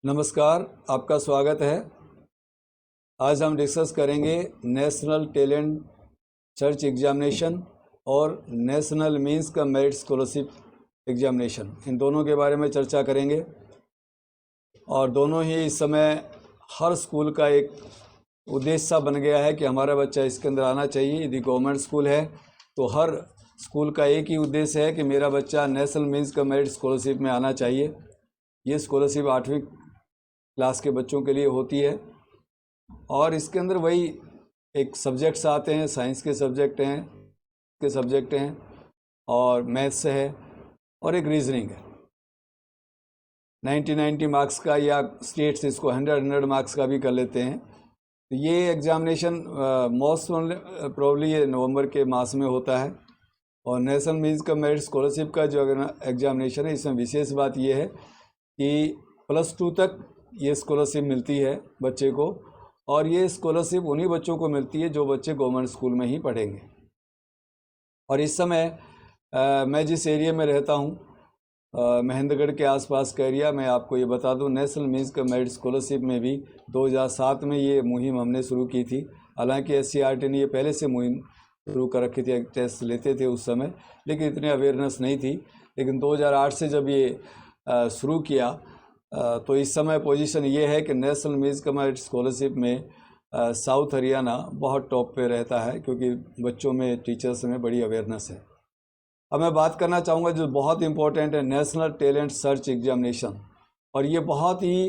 नमस्कार, आपका स्वागत है। आज हम डिस्कस करेंगे नेशनल टैलेंट सर्च एग्जामिनेशन और नेशनल मींस का मेरिट स्कॉलरशिप एग्जामिनेशन, इन दोनों के बारे में चर्चा करेंगे। और दोनों ही इस समय हर स्कूल का एक उद्देश्य सा बन गया है कि हमारा बच्चा इसके अंदर आना चाहिए। यदि गवर्नमेंट स्कूल है तो हर स्कूल का एक ही उद्देश्य है कि मेरा बच्चा नेशनल मींस का मेरिट स्कॉलरशिप में आना चाहिए। ये स्कॉलरशिप 8वीं क्लास के बच्चों के लिए होती है और इसके अंदर वही एक सब्जेक्ट्स आते हैं, साइंस के सब्जेक्ट हैं और मैथ्स है और एक रीजनिंग है। 90 मार्क्स का, या स्टेट्स इसको 100 मार्क्स का भी कर लेते हैं। तो ये एग्जामिनेशन मोस्ट प्रोबेबली ये नवंबर के मास में होता है। और नेशनल मींस का मेरिट स्कॉलरशिप का जो एग्जामिनेशन है, इसमें विशेष बात ये है कि +2 तक ये स्कॉलरशिप मिलती है बच्चे को, और ये स्कॉलरशिप उन्हीं बच्चों को मिलती है जो बच्चे गवर्नमेंट स्कूल में ही पढ़ेंगे। और इस समय मैं जिस एरिया में रहता हूँ, महेंद्रगढ़ के आसपास का एरिया, मैं आपको ये बता दूँ, नेशनल मींस का मेरिट स्कॉलरशिप में भी 2007 में ये मुहिम हमने शुरू की थी। हालांकि SCERT ने ये पहले से मुहिम शुरू कर रखी थी, टेस्ट लेते थे उस समय, लेकिन इतनी अवेयरनेस नहीं थी। लेकिन 2008 से जब ये शुरू किया तो इस समय पोजीशन ये है कि नेशनल मींस का मेरिट स्कॉलरशिप में साउथ हरियाणा बहुत टॉप पे रहता है, क्योंकि बच्चों में, टीचर्स में बड़ी अवेयरनेस है। अब मैं बात करना चाहूँगा जो बहुत इम्पोर्टेंट है, नेशनल टैलेंट सर्च एग्जामिनेशन। और ये बहुत ही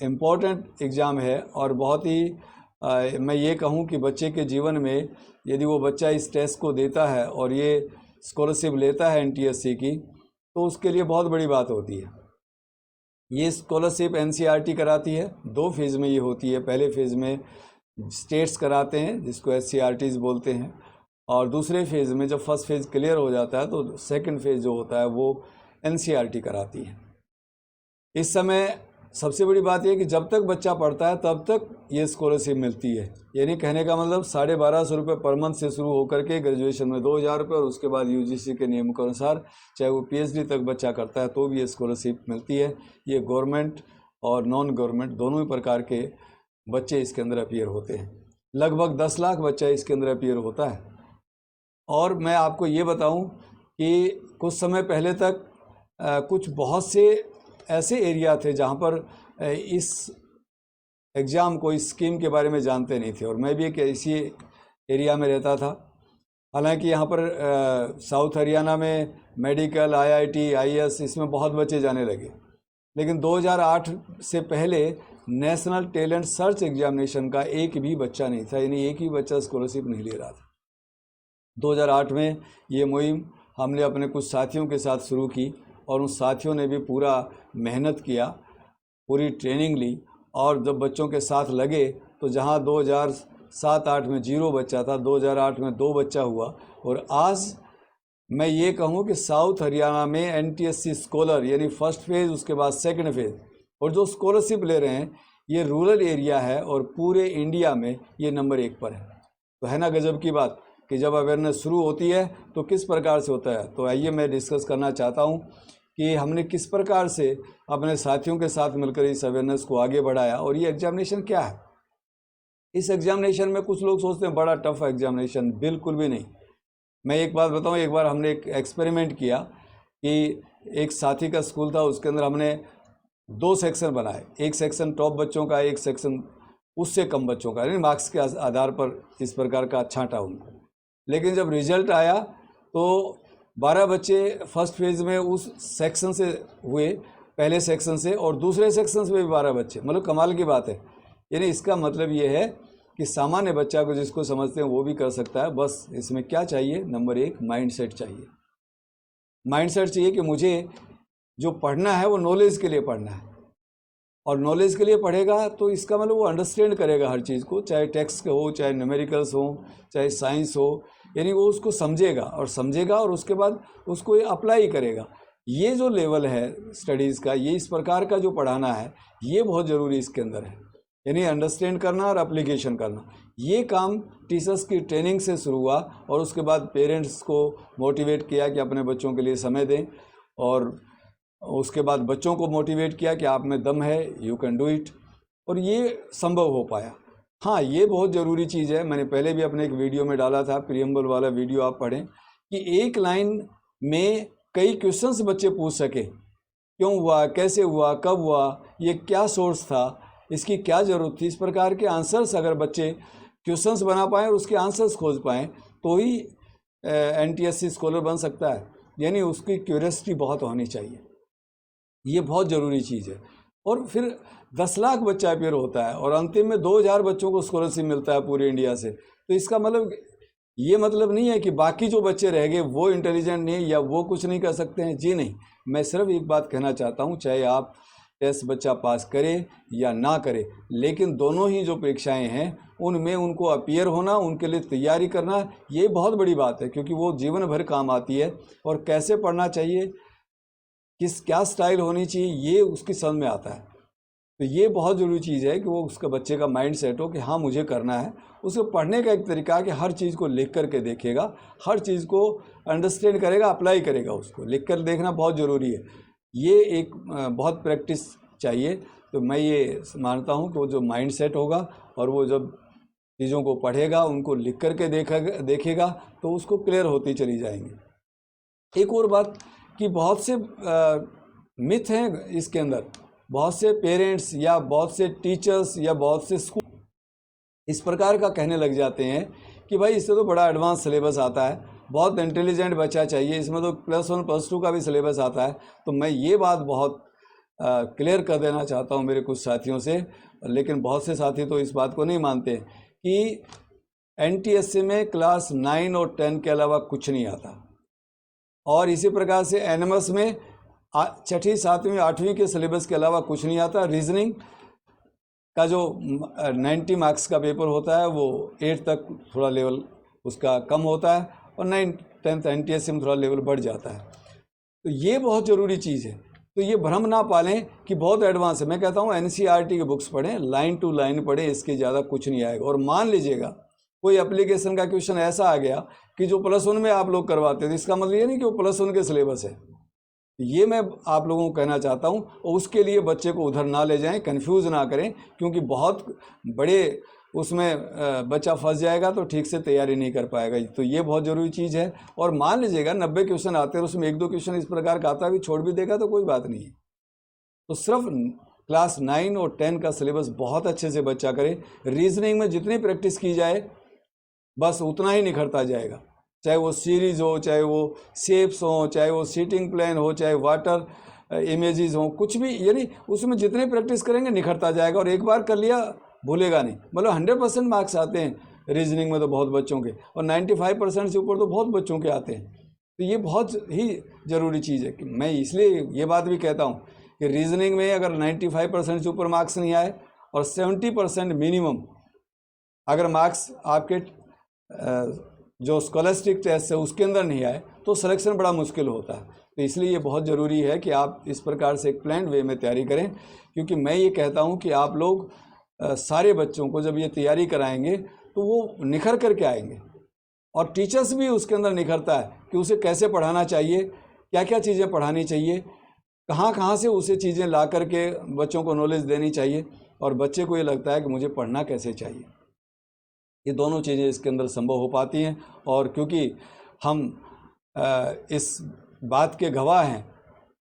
इम्पोर्टेंट एग्ज़ाम है और बहुत ही मैं ये कहूँ कि बच्चे के जीवन में यदि वो बच्चा इस टेस्ट को देता है और ये स्कॉलरशिप लेता है NTSC की, तो उसके लिए बहुत बड़ी बात होती है। ये स्कॉलरशिप NCERT कराती है, 2 फेज़ में ये होती है। पहले फेज़ में स्टेट्स कराते हैं जिसको SCERTs बोलते हैं, और दूसरे फेज़ में जब फर्स्ट फेज़ क्लियर हो जाता है तो सेकंड फेज़ जो होता है वो NCERT कराती है। इस समय सबसे बड़ी बात यह कि जब तक बच्चा पढ़ता है तब तक ये स्कॉलरशिप मिलती है। यानी कहने का मतलब 1250 रुपये पर मंथ से शुरू होकर के ग्रेजुएशन में 2000 रुपये, और उसके बाद UGC के नियम के अनुसार चाहे वो PhD तक बच्चा करता है तो भी ये स्कॉलरशिप मिलती है। ये गवर्नमेंट और नॉन गवर्नमेंट दोनों ही प्रकार के बच्चे इसके अंदर अपीयर होते हैं। लगभग 10 लाख बच्चा इसके अंदर अपीयर होता है। और मैं आपको ये बताऊँ कि कुछ समय पहले तक कुछ बहुत से ऐसे एरिया थे जहाँ पर इस एग्ज़ाम को, इस स्कीम के बारे में जानते नहीं थे, और मैं भी एक इसी एरिया में रहता था। हालांकि यहाँ पर साउथ हरियाणा में मेडिकल, IIT, IAS, इसमें बहुत बच्चे जाने लगे। लेकिन 2008 से पहले नेशनल टैलेंट सर्च एग्जामिनेशन का एक भी बच्चा नहीं था, यानी एक ही बच्चा स्कॉलरशिप नहीं ले रहा था। 2008 में ये मुहिम हमने अपने कुछ साथियों के साथ शुरू की, और उन साथियों ने भी पूरा मेहनत किया, पूरी ट्रेनिंग ली, और जब बच्चों के साथ लगे तो जहां 2007-8 में 0 बच्चा था, 2008 में 2 बच्चा हुआ। और आज मैं ये कहूँ कि साउथ हरियाणा में NTSC स्कॉलर, यानी फर्स्ट फेज़, उसके बाद सेकंड फेज़, और जो स्कॉलरशिप ले रहे हैं ये रूरल एरिया है, और पूरे इंडिया में ये नंबर 1 पर है। तो है ना गजब की बात कि जब अवेयरनेस शुरू होती है तो किस प्रकार से होता है। तो आइए मैं डिस्कस करना चाहता हूँ कि हमने किस प्रकार से अपने साथियों के साथ मिलकर इस अवेयरनेस को आगे बढ़ाया, और ये एग्जामिनेशन क्या है। इस एग्जामिनेशन में कुछ लोग सोचते हैं बड़ा टफ एग्जामिनेशन, बिल्कुल भी नहीं। मैं एक बात बताऊं, एक बार हमने एक एक्सपेरिमेंट किया कि एक साथी का स्कूल था, उसके अंदर हमने 2 सेक्शन बनाए। एक सेक्शन टॉप बच्चों का, एक सेक्शन उससे कम बच्चों का, यानी मार्क्स के आधार पर इस प्रकार का छांटा उनको। लेकिन जब रिजल्ट आया तो 12 बच्चे फर्स्ट फेज़ में उस सेक्शन से हुए, पहले सेक्शन से, और दूसरे सेक्शन से भी 12 बच्चे। मतलब कमाल की बात है। यानी इसका मतलब ये है कि सामान्य बच्चा को जिसको समझते हैं वो भी कर सकता है। बस इसमें क्या चाहिए, नंबर 1 माइंडसेट चाहिए। माइंडसेट चाहिए कि मुझे जो पढ़ना है वो नॉलेज के लिए पढ़ना है, और नॉलेज के लिए पढ़ेगा तो इसका मतलब वो अंडरस्टैंड करेगा हर चीज़ को, चाहे टेक्स्ट हो, चाहे न्यूमेरिकल्स हो, चाहे साइंस हो। यानी वो उसको समझेगा और उसके बाद उसको ये अप्लाई करेगा। ये जो लेवल है स्टडीज़ का, ये इस प्रकार का जो पढ़ाना है, ये बहुत ज़रूरी इसके अंदर है। यानी अंडरस्टैंड करना और एप्लीकेशन करना, ये काम टीचर्स की ट्रेनिंग से शुरू हुआ, और उसके बाद पेरेंट्स को मोटिवेट किया कि अपने बच्चों के लिए समय दें। और उसके बाद बच्चों को मोटिवेट किया कि आप में दम है, यू कैन डू इट, और ये संभव हो पाया। हाँ, ये बहुत ज़रूरी चीज़ है, मैंने पहले भी अपने एक वीडियो में डाला था, प्रियम्बल वाला वीडियो आप पढ़ें, कि एक लाइन में कई क्वेश्चंस बच्चे पूछ सके, क्यों हुआ, कैसे हुआ, कब हुआ, ये क्या सोर्स था, इसकी क्या ज़रूरत थी। इस प्रकार के आंसर्स अगर बच्चे क्वेश्चंस बना पाएँ और उसके आंसर्स खोज पाएँ तो ही NTSC स्कॉलर बन सकता है। यानी उसकी क्यूरियोसिटी बहुत होनी चाहिए, ये बहुत ज़रूरी चीज़ है। और फिर 10 लाख बच्चा अपेयर होता है और अंतिम में 2000 बच्चों को स्कॉलरशिप मिलता है पूरे इंडिया से। तो इसका मतलब ये मतलब नहीं है कि बाकी जो बच्चे रह गए वो इंटेलिजेंट नहीं या वो कुछ नहीं कर सकते हैं, जी नहीं। मैं सिर्फ एक बात कहना चाहता हूँ, चाहे आप टेस्ट बच्चा पास करे या ना करे, लेकिन दोनों ही जो परीक्षाएं हैं उनमें उनको अपियर होना, उनके लिए तैयारी करना, ये बहुत बड़ी बात है, क्योंकि वो जीवन भर काम आती है। और कैसे पढ़ना चाहिए, क्या स्टाइल होनी चाहिए, ये उसकी समझ में आता है। तो ये बहुत ज़रूरी चीज़ है कि वो उसका बच्चे का माइंड सेट हो कि हाँ मुझे करना है। उसको पढ़ने का एक तरीका है कि हर चीज़ को लिख करके देखेगा, हर चीज़ को अंडरस्टैंड करेगा, अप्लाई करेगा। उसको लिख कर देखना बहुत ज़रूरी है, ये एक बहुत प्रैक्टिस चाहिए। तो मैं ये मानता हूँ कि वो जो माइंड सेट होगा और वो जब चीज़ों को पढ़ेगा, उनको लिख करके देखेगा तो उसको क्लियर होती चली जाएंगी। एक और बात कि बहुत से मिथ हैं इसके अंदर, बहुत से पेरेंट्स या बहुत से टीचर्स या बहुत से स्कूल इस प्रकार का कहने लग जाते हैं कि भाई इससे तो बड़ा एडवांस सिलेबस आता है, बहुत इंटेलिजेंट बच्चा चाहिए, इसमें तो +1 +2 का भी सिलेबस आता है। तो मैं ये बात बहुत क्लियर कर देना चाहता हूँ मेरे कुछ साथियों से, लेकिन बहुत से साथी तो इस बात को नहीं मानते कि NTSC में क्लास 9 और 10 के अलावा कुछ नहीं आता। और इसी प्रकार से NMS में 6वीं 7वीं 8वीं के सिलेबस के अलावा कुछ नहीं आता। रीजनिंग का जो 90 मार्क्स का पेपर होता है वो 8 तक थोड़ा लेवल उसका कम होता है और 9 10th NTSC में थोड़ा लेवल बढ़ जाता है। तो ये बहुत ज़रूरी चीज़ है। तो ये भ्रम ना पालें कि बहुत एडवांस है। मैं कहता हूँ NCERT की बुक्स पढ़ें, लाइन टू लाइन पढ़ें, इसके ज़्यादा कुछ नहीं आएगा। और मान लीजिएगा कोई एप्लीकेशन का क्वेश्चन ऐसा आ गया कि जो +1 में आप लोग करवाते थे, इसका मतलब ये नहीं कि वो +1 के सिलेबस है। ये मैं आप लोगों को कहना चाहता हूँ, और उसके लिए बच्चे को उधर ना ले जाएं, कंफ्यूज ना करें, क्योंकि बहुत बड़े उसमें बच्चा फंस जाएगा तो ठीक से तैयारी नहीं कर पाएगा। तो ये बहुत ज़रूरी चीज़ है। और मान लीजिएगा 90 क्वेश्चन आते हैं, उसमें 1-2 क्वेश्चन इस प्रकार का आता भी छोड़ भी देगा तो कोई बात नहीं है। तो सिर्फ क्लास 9 और 10 का सिलेबस बहुत अच्छे से बच्चा करे। रीजनिंग में जितनी प्रैक्टिस की जाए बस उतना ही निखरता जाएगा, चाहे वो सीरीज हो, चाहे वो शेप्स हो, चाहे वो सीटिंग प्लान हो, चाहे वाटर इमेजेस हो, कुछ भी, यानी उसमें जितने प्रैक्टिस करेंगे निखरता जाएगा। और एक बार कर लिया भूलेगा नहीं। मतलब 100% मार्क्स आते हैं रीजनिंग में तो बहुत बच्चों के, और 95% से ऊपर तो बहुत बच्चों के आते हैं। तो ये बहुत ही ज़रूरी चीज़ है कि मैं इसलिए ये बात भी कहता हूँ कि रीजनिंग में अगर 95% से ऊपर मार्क्स नहीं आए और 70% मिनिमम अगर मार्क्स आपके जो स्कॉलस्टिक टेस्ट है उसके अंदर नहीं आए तो सिलेक्शन बड़ा मुश्किल होता है। तो इसलिए ये बहुत ज़रूरी है कि आप इस प्रकार से एक प्लान वे में तैयारी करें, क्योंकि मैं ये कहता हूँ कि आप लोग सारे बच्चों को जब ये तैयारी कराएंगे तो वो निखर कर के आएंगे, और टीचर्स भी उसके अंदर निखरता है कि उसे कैसे पढ़ाना चाहिए, क्या क्या चीज़ें पढ़ानी चाहिए, कहाँ कहाँ से उसे चीज़ें ला करके बच्चों को नॉलेज देनी चाहिए, और बच्चे को ये लगता है कि मुझे पढ़ना कैसे चाहिए। ये दोनों चीज़ें इसके अंदर संभव हो पाती हैं। और क्योंकि हम इस बात के गवाह हैं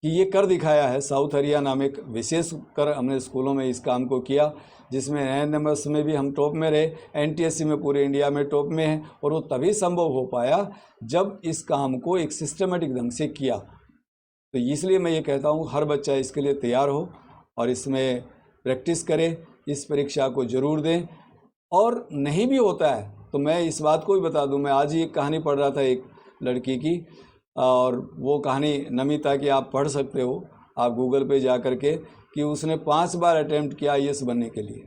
कि ये कर दिखाया है, साउथ हरियाणा में विशेष कर हमने स्कूलों में इस काम को किया, जिसमें NMS में भी हम टॉप में रहे, NTSC में पूरे इंडिया में टॉप में हैं। और वो तभी संभव हो पाया जब इस काम को एक सिस्टमेटिक ढंग से किया। तो इसलिए मैं ये कहता हूँ हर बच्चा इसके लिए तैयार हो और इसमें प्रैक्टिस करे, इस परीक्षा को ज़रूर दें। और नहीं भी होता है तो मैं इस बात को भी बता दूं, मैं आज ही एक कहानी पढ़ रहा था एक लड़की की, और वो कहानी नमिता की आप पढ़ सकते हो आप गूगल पे जा कर के, कि उसने 5 बार अटेम्प्ट किया IAS बनने के लिए,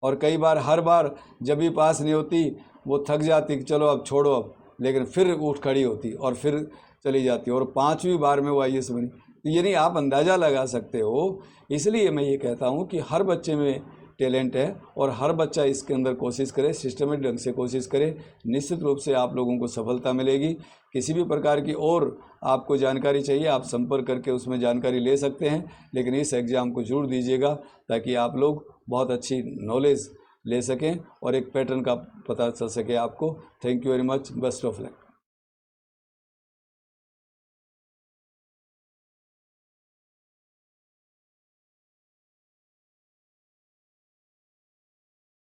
और कई बार हर बार जब भी पास नहीं होती वो थक जाती कि चलो अब छोड़ो अब, लेकिन फिर उठ खड़ी होती और फिर चली जाती, और 5वीं बार में वो IAS बनी। तो यानी आप अंदाज़ा लगा सकते हो। इसलिए मैं ये कहता हूँ कि हर बच्चे में टैलेंट है और हर बच्चा इसके अंदर कोशिश करे, सिस्टमेटिक ढंग से कोशिश करे, निश्चित रूप से आप लोगों को सफलता मिलेगी। किसी भी प्रकार की और आपको जानकारी चाहिए आप संपर्क करके उसमें जानकारी ले सकते हैं, लेकिन इस एग्ज़ाम को जरूर दीजिएगा ताकि आप लोग बहुत अच्छी नॉलेज ले सकें और एक पैटर्न का पता चल सके आपको। Thank you very much, best of luck.